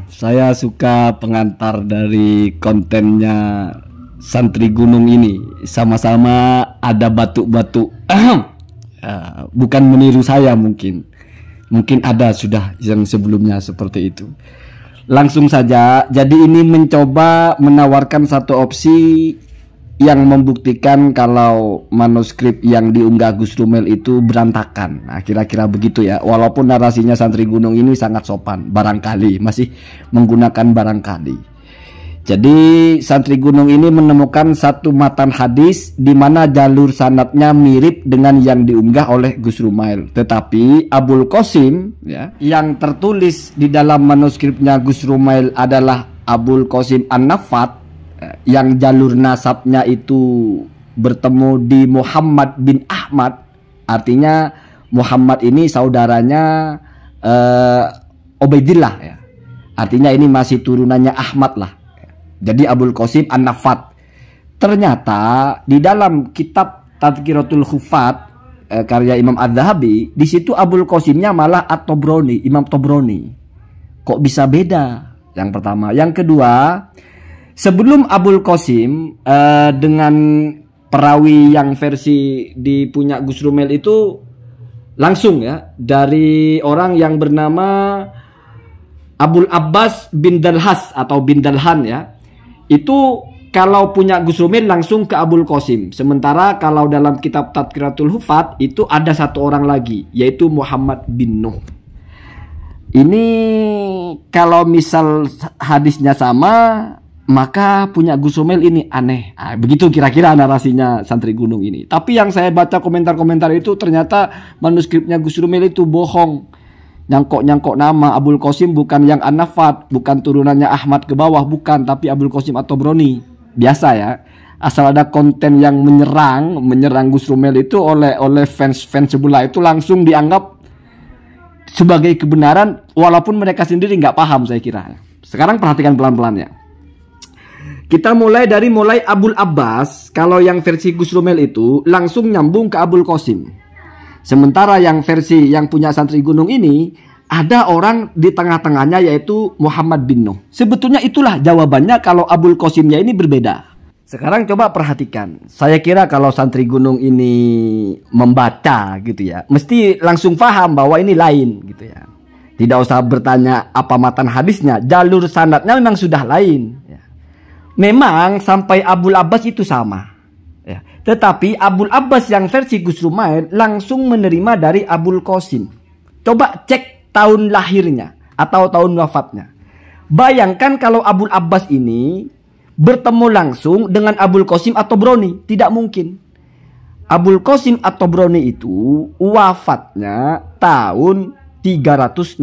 Saya suka pengantar dari kontennya Santri Gunung ini. Sama-sama ada batuk-batuk. Bukan meniru saya mungkin. Mungkin ada sudah yang sebelumnya seperti itu. Langsung saja. Jadi ini mencoba menawarkan satu opsi yang membuktikan kalau manuskrip yang diunggah Gus Rumel itu berantakan. Nah, kira-kira begitu ya. Walaupun narasinya Santri Gunung ini sangat sopan, barangkali masih menggunakan barangkali. Jadi Santri Gunung ini menemukan satu matan hadis di mana jalur sanadnya mirip dengan yang diunggah oleh Gus Rumel. Tetapi Abul Qasim ya, yang tertulis di dalam manuskripnya Gus Rumel adalah Abul Qasim An-Nafat, yang jalur nasabnya itu bertemu di Muhammad bin Ahmad. Artinya Muhammad ini saudaranya Ubaidillah ya. Artinya ini masih turunannya Ahmad lah. Jadi Abul Qasim An-Nafat. Ternyata di dalam kitab Tadhkiratul Hufat karya Imam Az-Zahabi, di situ Abul Qasimnya malah At-Tabrani, Imam Tabrani. Kok bisa beda? Yang pertama, yang kedua, sebelum Abul Qasim dengan perawi yang versi di punya Gus Rumel itu langsung ya dari orang yang bernama Abul Abbas bin Dalhas atau bin Dalhan ya. Itu kalau punya Gus Rumel langsung ke Abul Qasim. Sementara kalau dalam kitab Tadhkiratul Hufat itu ada satu orang lagi yaitu Muhammad bin Nuh. Ini kalau misal hadisnya sama, maka punya Gus Rumel ini aneh. Begitu kira-kira narasinya Santri Gunung ini. Tapi yang saya baca komentar-komentar itu ternyata manuskripnya Gus Rumel itu bohong. Nyangkok-nyangkok nama Abul Qasim bukan yang An-Nafat, bukan turunannya Ahmad ke bawah, bukan, tapi Abul Qasim At-Tabrani. Biasa ya. Asal ada konten yang menyerang Gus Rumel itu oleh fans sebelah itu langsung dianggap sebagai kebenaran walaupun mereka sendiri nggak paham, saya kira. Sekarang perhatikan pelan-pelan ya. Kita mulai Abul Abbas. Kalau yang versi Gus Rumel itu langsung nyambung ke Abul Qasim. Sementara yang versi yang punya Santri Gunung ini ada orang di tengah-tengahnya yaitu Muhammad bin Nuh. Sebetulnya itulah jawabannya kalau Abul Qasimnya ini berbeda. Sekarang coba perhatikan. Saya kira kalau Santri Gunung ini membaca gitu ya, mesti langsung paham bahwa ini lain gitu ya. Tidak usah bertanya apa matan hadisnya, jalur sanadnya memang sudah lain ya. Memang sampai Abul Abbas itu sama ya. Tetapi Abul Abbas yang versi Gus Rumel langsung menerima dari Abul Qasim. Coba cek tahun lahirnya atau tahun wafatnya. Bayangkan kalau Abul Abbas ini bertemu langsung dengan Abul Qasim At-Tabrani. Tidak mungkin. Abul Qasim At-Tabrani itu wafatnya tahun 360,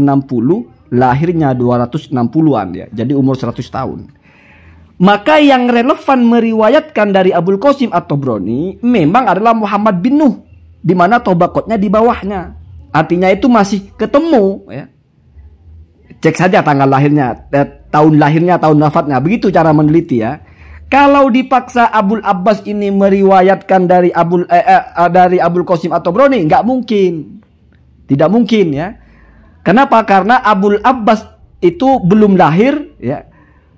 lahirnya 260-an ya. Jadi umur 100 tahun. Maka yang relevan meriwayatkan dari Abul Qasim At-Tabrani memang adalah Muhammad bin Nuh, di mana tobaqotnya di bawahnya. Artinya itu masih ketemu ya. Cek saja tanggal lahirnya, tahun lahirnya, tahun wafatnya. Begitu cara meneliti ya. Kalau dipaksa Abul Abbas ini meriwayatkan dari Abul Qasim At-Tabrani, nggak mungkin. Tidak mungkin ya. Kenapa? Karena Abul Abbas itu belum lahir ya.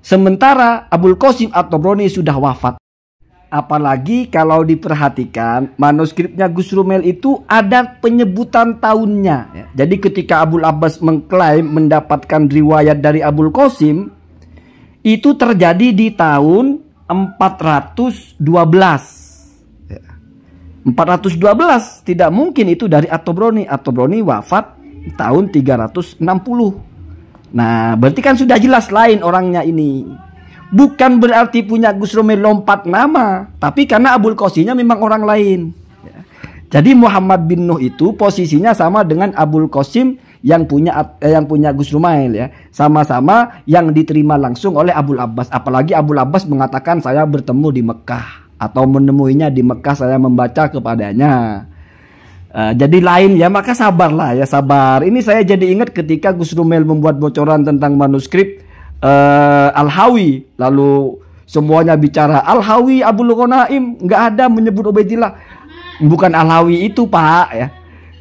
Sementara Abul Qasim At-Tabrani sudah wafat. Apalagi kalau diperhatikan manuskripnya Gus Rumel itu ada penyebutan tahunnya ya. Jadi ketika Abul Abbas mengklaim mendapatkan riwayat dari Abul Qasim, itu terjadi di tahun 412 ya. 412 tidak mungkin itu dari At-Tabrani. At-Tabrani wafat tahun 360. Nah, berarti kan sudah jelas lain orangnya ini. Bukan berarti punya Gus Rumel lompat nama, tapi karena Abul Qasimnya memang orang lain. Jadi Muhammad bin Nuh itu posisinya sama dengan Abul Qasim yang punya Gus Rumel ya. Sama-sama yang diterima langsung oleh Abul Abbas. Apalagi Abul Abbas mengatakan saya bertemu di Mekah atau menemuinya di Mekah, saya membaca kepadanya. Jadi lain ya, maka sabarlah ya, sabar. Ini saya jadi ingat ketika Gus Rumel membuat bocoran tentang manuskrip Al-Hawi, lalu semuanya bicara Al-Hawi Abul Ghanaim, nggak ada menyebut Ubaidillah. Bukan Al-Hawi itu Pak ya.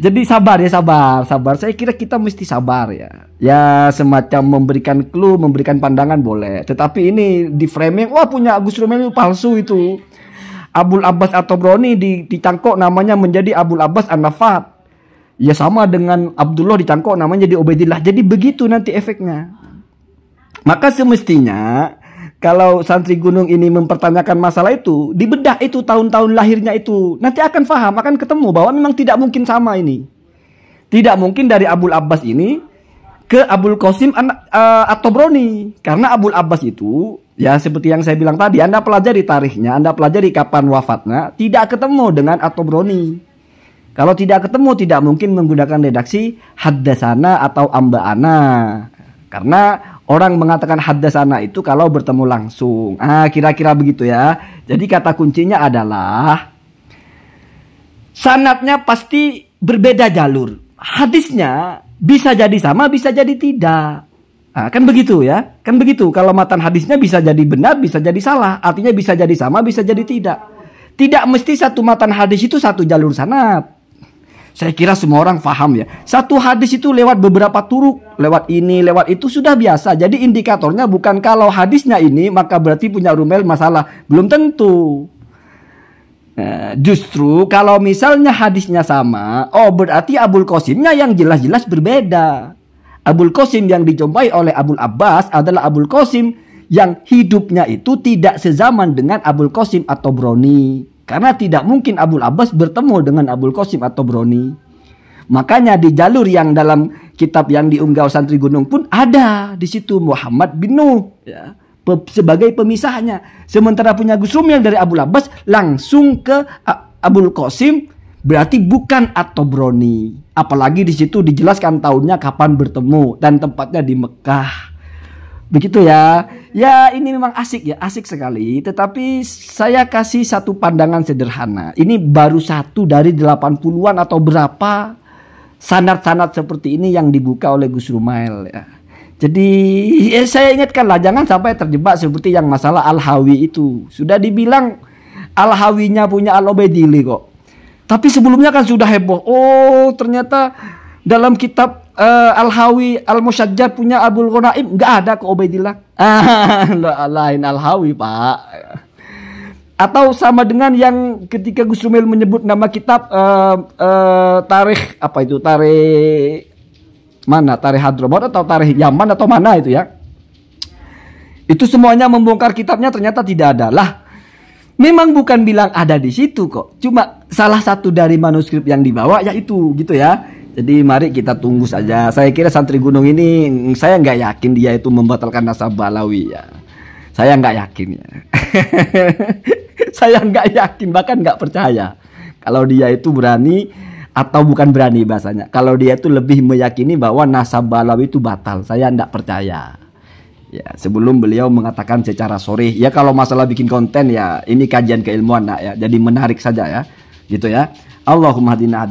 Jadi sabar ya, sabar. Saya kira kita mesti sabar ya. Ya semacam memberikan clue, memberikan pandangan boleh. Tetapi ini di framing, wah punya Agus Romelil palsu itu. Abul Abbas At-Tabrani dicangkok namanya menjadi Abul Abbas An-Nafat. Ya sama dengan Abdullah dicangkok namanya jadi Ubaidillah. Jadi begitu nanti efeknya. Maka semestinya kalau santri gunung ini mempertanyakan masalah itu, dibedah itu tahun-tahun lahirnya itu, nanti akan paham, akan ketemu bahwa memang tidak mungkin sama ini. Tidak mungkin dari Abul Abbas ini ke Abul Qasim At-Tabrani. Karena Abul Abbas itu, ya seperti yang saya bilang tadi, Anda pelajari tarikhnya, Anda pelajari kapan wafatnya, tidak ketemu dengan At-Tabrani. Kalau tidak ketemu, tidak mungkin menggunakan redaksi haddasana atau amba'ana. Karena orang mengatakan haddasana itu kalau bertemu langsung. Kira-kira begitu ya. Jadi kata kuncinya adalah sanadnya pasti berbeda jalur. Hadisnya bisa jadi sama, bisa jadi tidak. Kan begitu ya. Kan begitu. Kalau matan hadisnya bisa jadi benar, bisa jadi salah. Artinya bisa jadi sama, bisa jadi tidak. Tidak mesti satu matan hadis itu satu jalur sanad. Saya kira semua orang paham ya. Satu hadis itu lewat beberapa turuk, lewat ini, lewat itu sudah biasa. Jadi indikatornya bukan kalau hadisnya ini maka berarti punya Rumel masalah. Belum tentu. Justru kalau misalnya hadisnya sama, oh berarti Abul Qasimnya yang jelas-jelas berbeda. Abul Qasim yang dijumpai oleh Abul Abbas adalah Abul Qasim yang hidupnya itu tidak sezaman dengan Abul Qasim At-Tabrani. Karena tidak mungkin Abul Abbas bertemu dengan Abul Qasim At-Tabrani. Makanya di jalur yang dalam kitab yang diunggah santri gunung pun ada di situ Muhammad bin Nuh ya, sebagai pemisahnya. Sementara punya Gus Rumil dari Abul Abbas langsung ke Abul Qasim, berarti bukan At-Tabrani. Apalagi di situ dijelaskan tahunnya kapan bertemu dan tempatnya di Mekah. Begitu ya. Ya ini memang asik ya, asik sekali. Tetapi saya kasih satu pandangan sederhana. Ini baru satu dari 80-an atau berapa sanad-sanad seperti ini yang dibuka oleh Gus Rumail ya. Jadi saya ingatkan lah, jangan sampai terjebak seperti yang masalah Al-Hawi itu. Sudah dibilang Al-Hawinya punya Al-Ubaidillah kok. Tapi sebelumnya kan sudah heboh. Oh ternyata dalam kitab Al-Hawi Al-Musyajjad punya Abul Ghanaim nggak ada ke Ubaidillah. Lain Al-Hawi Pak. Atau sama dengan yang ketika Gus Rumil menyebut nama kitab tarikh apa itu, tarikh mana, tarikh Hadramaut atau tarikh Yaman atau mana itu ya. Itu semuanya membongkar kitabnya ternyata tidak ada. Lah memang bukan bilang ada di situ kok. Cuma salah satu dari manuskrip yang dibawa yaitu gitu ya. Jadi mari kita tunggu saja. Saya kira santri gunung ini, saya nggak yakin dia itu membatalkan nasab Balawi ya. Saya nggak yakin ya. Saya nggak yakin, bahkan nggak percaya kalau dia itu berani atau bukan berani bahasanya. Kalau dia itu lebih meyakini bahwa nasab Balawi itu batal, saya nggak percaya. Ya sebelum beliau mengatakan secara sharih. Ya kalau masalah bikin konten ya ini kajian keilmuan nak ya. Jadi menarik saja ya, gitu ya. Allahumma hadina